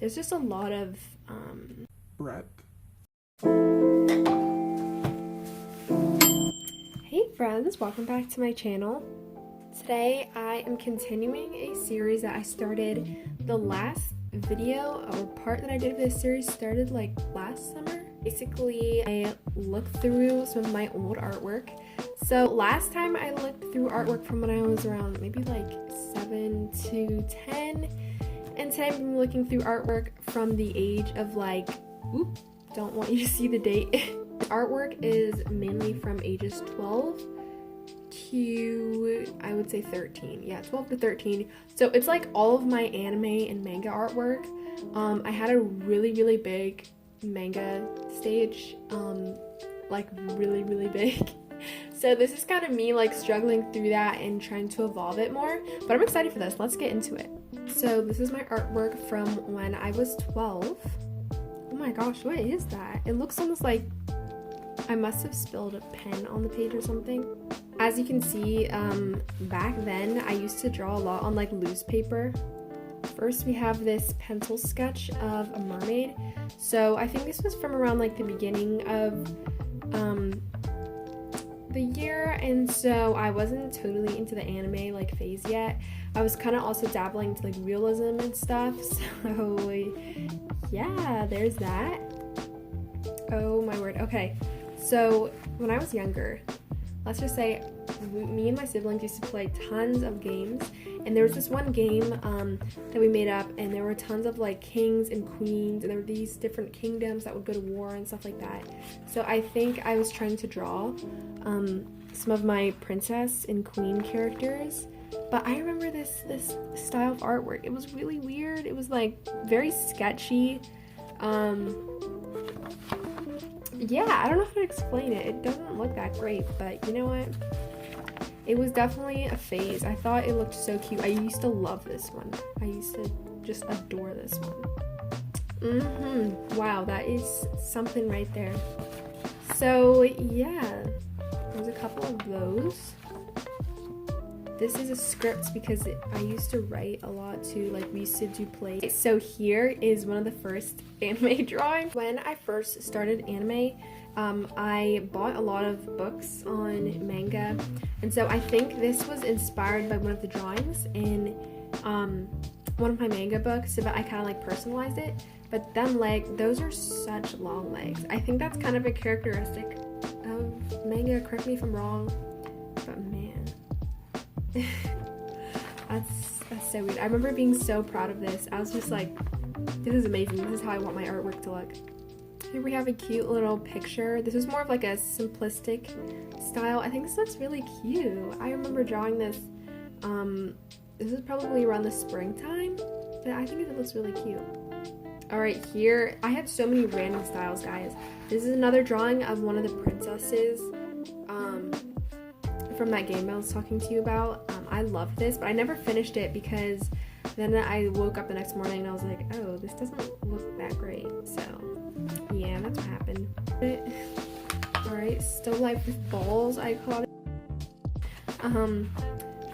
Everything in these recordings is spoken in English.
there's just a lot of breadth. Hey friends, welcome back to my channel. Today I am continuing a series that I started. The last video or part that I did for this series started like last summer. Basically, I looked through some of my old artwork. So last time I looked through artwork from when I was around maybe like 7 to 10. And today I'm looking through artwork from the age of like, oop, don't want you to see the date. Artwork is mainly from ages 12 to, I would say 13. Yeah, 12 to 13. So it's like all of my anime and manga artwork. I had a really big manga stage, like really big. So this is kind of me like struggling through that and trying to evolve it more, but I'm excited for this. Let's get into it. So this is my artwork from when I was 12. Oh my gosh, what is that? It looks almost like I must have spilled a pen on the page or something. As you can see, back then I used to draw a lot on like loose paper. First we have this pencil sketch of a mermaid. So I think this was from around like the beginning of the year, and so I wasn't totally into the anime like phase yet. I was kind of also dabbling into like realism and stuff, so yeah, there's that. Oh my word. Okay, so when I was younger, let's just say me and my siblings used to play tons of games, and there was this one game that we made up, and there were tons of like kings and queens, and there were these different kingdoms that would go to war and stuff like that. So I think I was trying to draw some of my princess and queen characters, but I remember this style of artwork. It was really weird. It was like very sketchy. Yeah, I don't know how to explain it. It doesn't look that great, but you know what? It was definitely a phase. I thought it looked so cute. I used to love this one. I used to just adore this one. Wow, that is something right there. So yeah, there's a couple of those. This is a script because I used to write a lot too, like we used to do plays. So here is one of the first anime drawings. When I first started anime, I bought a lot of books on manga, and so I think this was inspired by one of the drawings in one of my manga books, so I kind of like personalized it. But them those are such long legs. I think that's kind of a characteristic of manga, correct me if I'm wrong, but man. that's so weird. I remember being so proud of this. I was just like, this is amazing. This is how I want my artwork to look. Here we have a cute little picture. This is more of like a simplistic style. I think this looks really cute. I remember drawing this. This is probably around the springtime, but I think it looks really cute. Alright, here I have so many random styles, guys. This is another drawing of one of the princesses from that game I was talking to you about. I love this, but I never finished it because then I woke up the next morning and I was like, oh, this doesn't look that great. So yeah, that's what happened. Alright, still life with balls, I called it.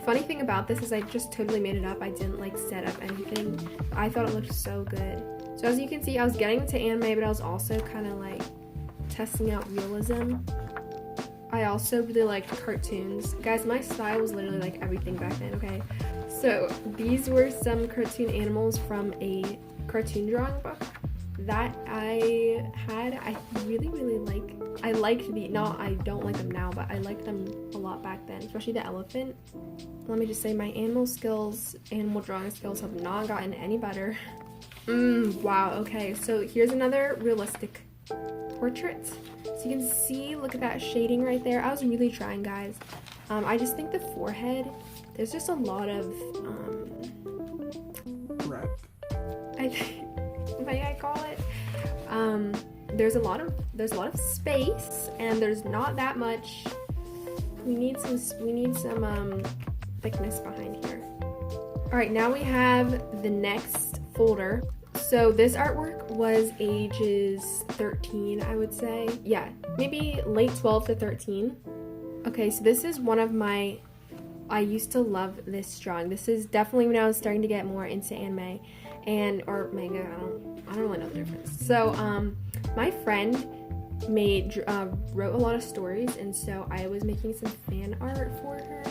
Funny thing about this is I just totally made it up. I didn't like set up anything. I thought it looked so good. So as you can see, I was getting into anime, but I was also kind of like testing out realism. I also really liked cartoons. Guys, my style was literally like everything back then, okay? So these were some cartoon animals from a cartoon drawing book that I had. I really like. I liked I don't like them now, but I liked them a lot back then, especially the elephant. Let me just say my animal drawing skills have not gotten any better. Wow, okay, so here's another realistic portrait. So you can see, look at that shading right there. I was really trying, guys. I just think the forehead, there's just a lot of Breadth. may I call it? There's a lot of space, and there's not that much. We need some thickness behind here. All right, now we have the next folder. So this artwork was ages 13, I would say. Yeah, maybe late 12 to 13. Okay, so this is one of my, I used to love this drawing. This is definitely when I was starting to get more into anime. and or manga. I don't really know the difference. So my friend wrote a lot of stories, and so I was making some fan art for her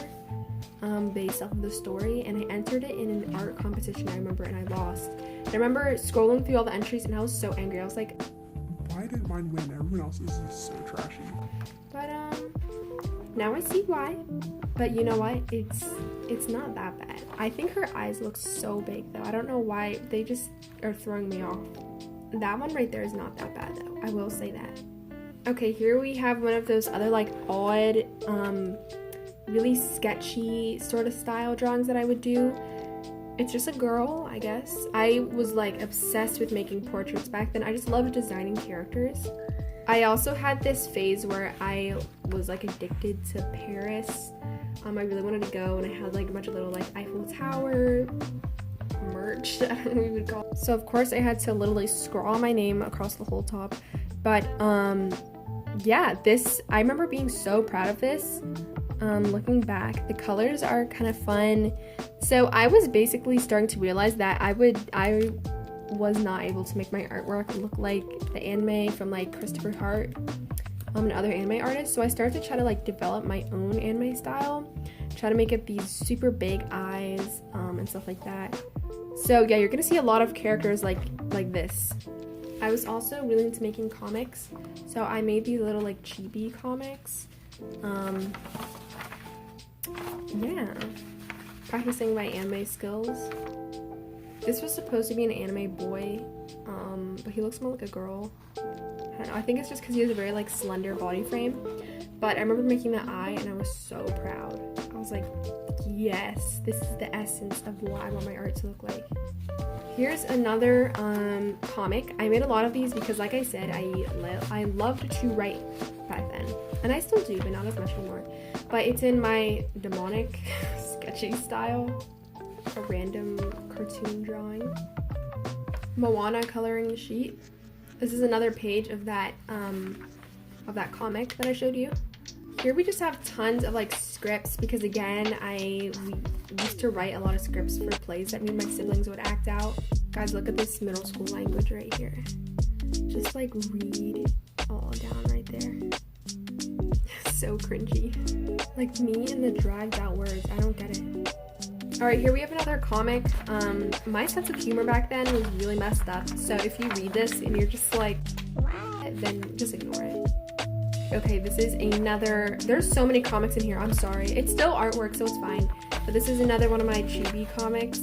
based off of the story, and I entered it in an art competition, I remember, and I lost. And I remember scrolling through all the entries, and I was so angry. I was like, why did mine win? Everyone else's is so trashy. but now I see why. But you know what? It's not that bad. I think her eyes look so big though. I don't know why, they just are throwing me off. That one right there is not that bad though. I will say that. Okay, here we have one of those other like odd, really sketchy sort of style drawings that I would do. It's just a girl, I guess. I was like obsessed with making portraits back then. I just loved designing characters. I also had this phase where I was like addicted to Paris. I really wanted to go, and I had like a bunch of little like Eiffel Tower merch, I don't know what we would call it. So of course I had to literally scrawl my name across the whole top. But yeah, this, I remember being so proud of this. Looking back, the colors are kind of fun. So I was basically starting to realize that I was not able to make my artwork look like the anime from like Christopher Hart and other anime artists. So I started to try to like develop my own anime style, try to make it these super big eyes and stuff like that. So yeah, you're gonna see a lot of characters like this. I was also really into making comics, so I made these little like chibi comics. Yeah, practicing my anime skills. This was supposed to be an anime boy, but he looks more like a girl. I don't know, I think it's just because he has a very like slender body frame. But I remember making that eye, and I was so proud. I was like, yes, this is the essence of what I want my art to look like. Here's another comic. I made a lot of these because, like I said, I loved to write back then, and I still do, but not as much anymore. But it's in my demonic sketchy style, a random cartoon drawing. Moana coloring sheet. This is another page of that comic that I showed you. Here we just have tons of like scripts because again, we used to write a lot of scripts for plays that me and my siblings would act out. Guys, look at this middle school language right here. Just like read all down right there. So cringy. Like me and the dragged out words, I don't get it. Alright, here we have another comic. My sense of humor back then was really messed up, so if you read this and you're just like, then just ignore it. Okay, this is another, there's so many comics in here, I'm sorry. It's still artwork, so it's fine. But this is another one of my chibi comics.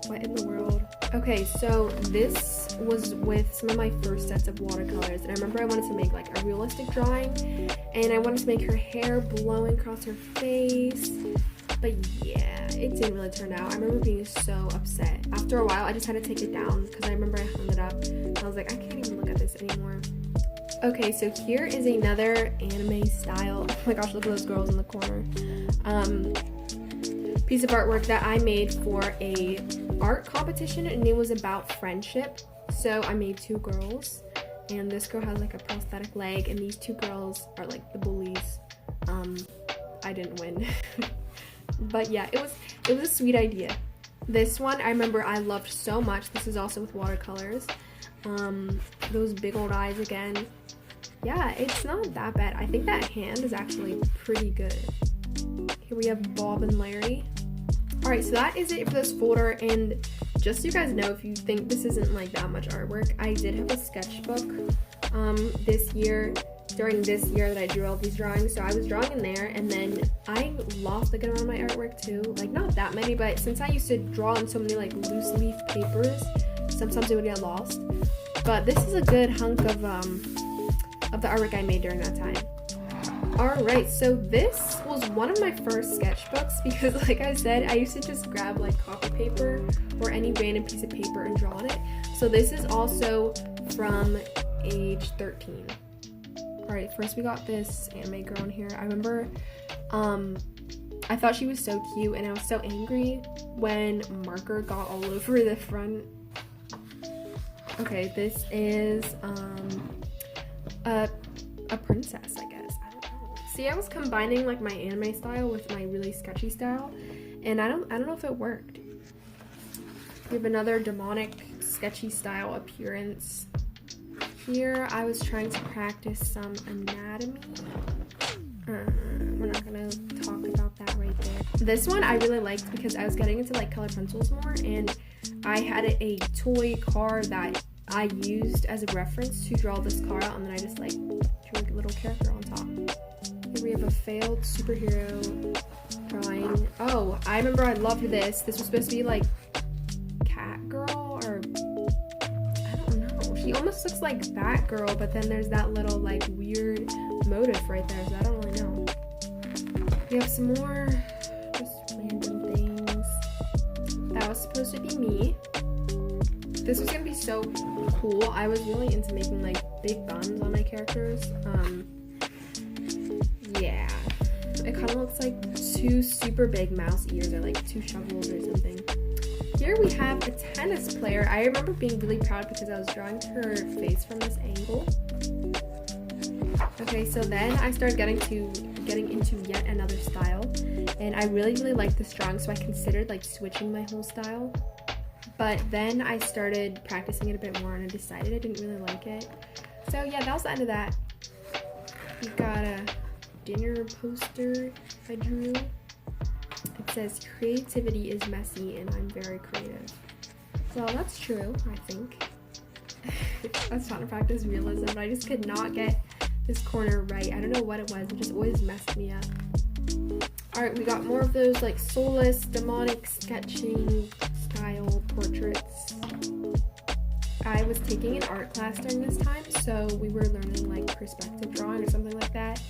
What in the world? Okay, so this was with some of my first sets of watercolors, and I remember I wanted to make like a realistic drawing, and I wanted to make her hair blowing across her face. But yeah, it didn't really turn out. I remember being so upset. After a while, I just had to take it down because I remember I hung it up, and I was like, I can't even look at this anymore. Okay, so here is another anime style. Oh my gosh, look at those girls in the corner. Piece of artwork that I made for a art competition, and it was about friendship. So I made two girls, and this girl has like a prosthetic leg, and these two girls are like the bullies. I didn't win. But yeah, it was a sweet idea. This one I remember I loved so much. This is also with watercolors. Those big old eyes again. Yeah, it's not that bad. I think that hand is actually pretty good. Here we have Bob and Larry. Alright, so that is it for this folder, and just so you guys know, if you think this isn't like that much artwork, I did have a sketchbook this year, during this year that I drew all these drawings, so I was drawing in there, and then I lost a good amount of my artwork too. Like, not that many, but since I used to draw on so many like loose leaf papers, sometimes it would get lost. But this is a good hunk of the artwork I made during that time. Alright, so this was one of my first sketchbooks because, like I said, I used to just grab like copy paper or any random piece of paper and draw on it. So this is also from age 13. Alright, first we got this anime girl in here. I remember I thought she was so cute, and I was so angry when marker got all over the front. Okay, this is a princess, I guess. I don't know. See, I was combining like my anime style with my really sketchy style, and I don't know if it worked. We have another demonic, sketchy style appearance. Here, I was trying to practice some anatomy. We're not gonna talk about that right there. This one I really liked because I was getting into like colored pencils more, and I had a toy car that I used as a reference to draw this car out, and then I just like drew a little character on top. Here we have a failed superhero drawing. Oh, I remember I loved this. This was supposed to be like Cat Girl, or I don't know. She almost looks like Batgirl, but then there's that little like weird motif right there, so I don't really know. We have some more just random things. That was supposed to be me. This was gonna be so cool. I was really into making like big buns on my characters. Yeah. It kind of looks like two super big mouse ears, or like two shovels or something. Here we have a tennis player. I remember being really proud because I was drawing her face from this angle. Okay, so then I started getting into yet another style, and I really liked this drawing, so I considered like switching my whole style. But then I started practicing it a bit more, and I decided I didn't really like it. So yeah, that was the end of that. We've got a dinner poster I drew. It says, "Creativity is messy and I'm very creative." Well, that's true, I think. I was trying to practice realism, but I just could not get this corner right. I don't know what it was. It just always messed me up. Alright, we got more of those like soulless, demonic sketching style portraits. I was taking an art class during this time, so we were learning like perspective drawing or something like that.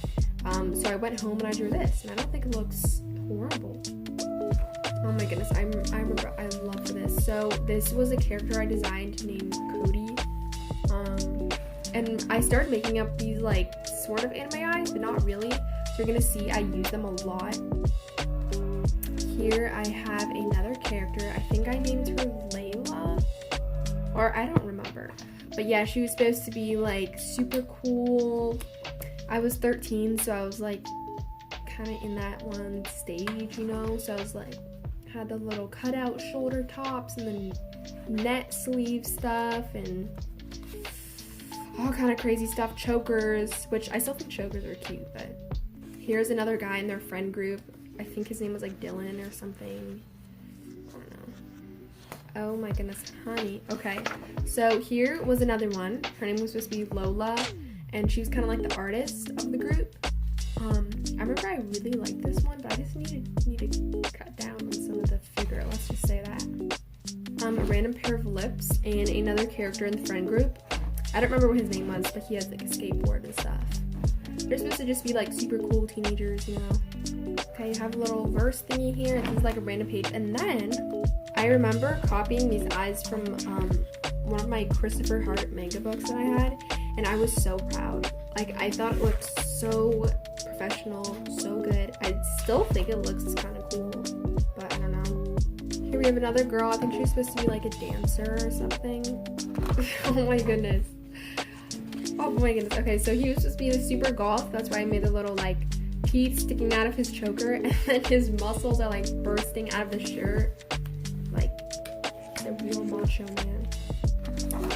So I went home and I drew this, and I don't think it looks horrible. Oh my goodness, I remember I loved this. So this was a character I designed named Cody. And I started making up these like sort of anime eyes, but not really. So you're gonna see I use them a lot. Here I have another character. I think I named her Layla, or I don't remember. But yeah, she was supposed to be like super cool. I was 13, so I was like kind of in that one stage, you know? So I was like, had the little cutout shoulder tops and then net sleeve stuff and all kind of crazy stuff. Chokers, which I still think chokers are cute, but here's another guy in their friend group. I think his name was like Dylan or something. I don't know. Oh my goodness, honey. Okay, so here was another one. Her name was supposed to be Lola, and she was kind of like the artist of the group. I remember I really liked this one, but I just need to cut down on some of the figure. Let's just say that. A random pair of lips and another character in the friend group. I don't remember what his name was, but he has like a skateboard and stuff. They're supposed to just be like super cool teenagers, you know. Okay, you have a little verse thingy here. This is like a random page, and then I remember copying these eyes from one of my Christopher Hart manga books that I had, and I was so proud. Like, I thought it looked so professional, so good. I still think it looks kind of cool, but I don't know. Here we have another girl. I think she's supposed to be like a dancer or something. Oh my goodness. Oh my goodness. Okay, so he was supposed to be the super golf. That's why I made a little like teeth sticking out of his choker, and then his muscles are like bursting out of the shirt. Like, he's a real macho man.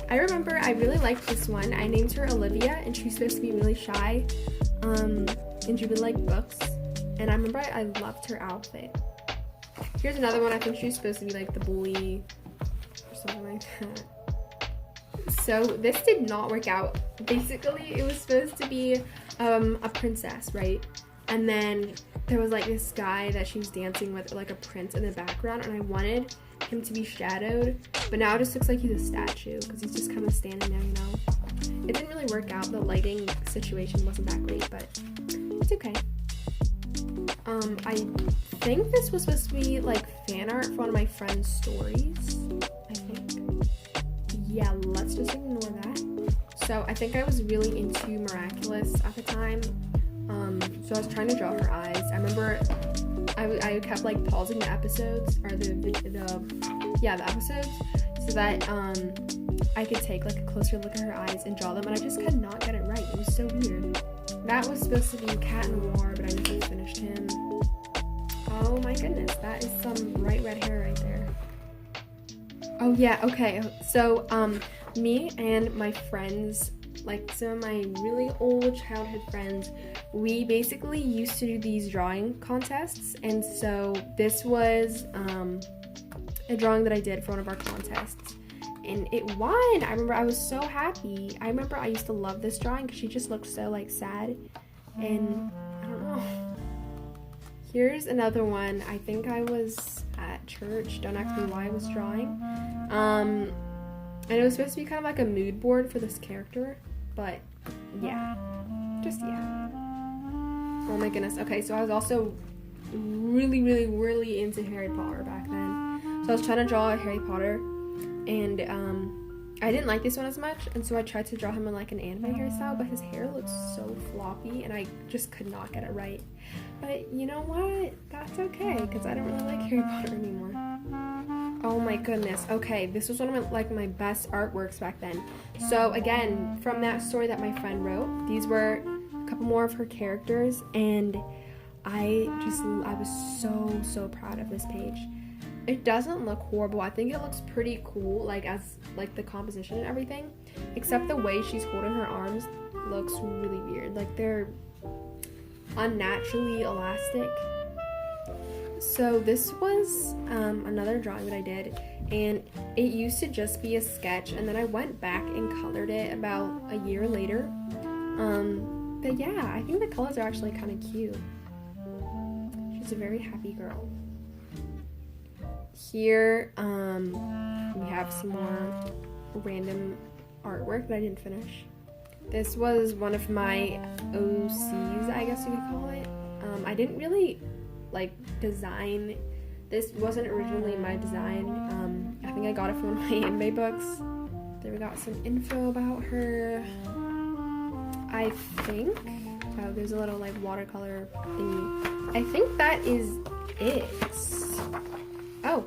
I remember I really liked this one. I named her Olivia, and she's supposed to be really shy, and she would like books. And I remember I loved her outfit. Here's another one. I think she's supposed to be like the bully or something like that. So this did not work out. Basically, it was supposed to be a princess, right? And then there was like this guy that she was dancing with, like a prince in the background, and I wanted him to be shadowed, but now it just looks like he's a statue because he's just kind of standing there, you know. It didn't really work out. The lighting situation wasn't that great, but it's okay. I think this was supposed to be like fan art for one of my friend's stories, I think. Yeah, let's just ignore that. So I think I was really into Miraculous at the time. So I was trying to draw her eyes. I remember I kept like pausing the episodes, or the episodes, so that I could take like a closer look at her eyes and draw them, and I just could not get it right. It was so weird. That was supposed to be Cat Noir, but I never finished him. Oh my goodness, that is some bright red hair right there. Oh yeah, okay. So me and my friends, like some of my really old childhood friends, we basically used to do these drawing contests, and so this was a drawing that I did for one of our contests, and it won. I remember I was so happy. I remember I used to love this drawing because she just looked so like sad, and I don't know. Here's another one. I think I was at church. Don't ask me why I was drawing. And it was supposed to be kind of like a mood board for this character, but yeah, just yeah. Oh my goodness. Okay, so I was also really into Harry Potter back then. So I was trying to draw Harry Potter, and I didn't like this one as much, and so I tried to draw him in like an anime hairstyle, but his hair looks so floppy, and I just could not get it right. But you know what? That's okay, because I don't really like Harry Potter anymore. Oh my goodness. Okay, this was one of my best artworks back then. So again, from that story that my friend wrote, these were a couple more of her characters, and I was so proud of this page. It doesn't look horrible. I think it looks pretty cool, like as like the composition and everything, except the way she's holding her arms looks really weird. Like they're unnaturally elastic. So this was another drawing that I did, and it used to just be a sketch, and then I went back and colored it about a year later. But yeah, I think the colors are actually kind of cute. She's a very happy girl. Here we have some more random artwork that I didn't finish. This was one of my OCs, I guess you could call it. I didn't really like design. This wasn't originally my design. I think I got it from one of my anime books. Then we got some info about her. I think, oh, there's a little like watercolor thingy. I think that is it. Oh,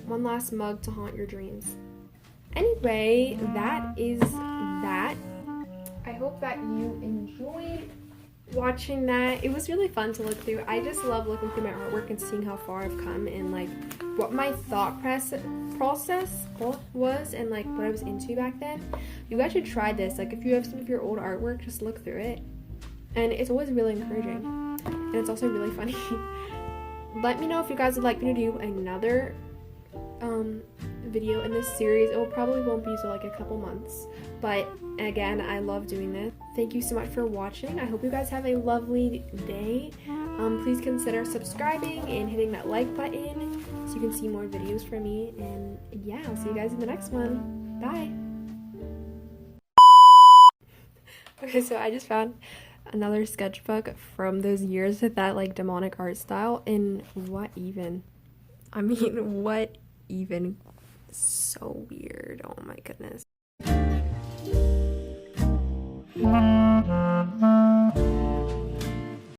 one last mug to haunt your dreams. Anyway, that is that. I hope that you enjoyed watching that. It was really fun to look through. I just love looking through my artwork and seeing how far I've come and like what my thought process was and like what I was into back then. You guys should try this. Like if you have some of your old artwork, just look through it. And it's always really encouraging. And it's also really funny. Let me know if you guys would like me to do another video in this series. It probably won't be till like a couple months, but again, I love doing this. Thank you so much for watching. I hope you guys have a lovely day. Please consider subscribing and hitting that like button so you can see more videos from me, and yeah, I'll see you guys in the next one. Bye. Okay, so I just found another sketchbook from those years with that like demonic art style, and what even? So weird. Oh my goodness.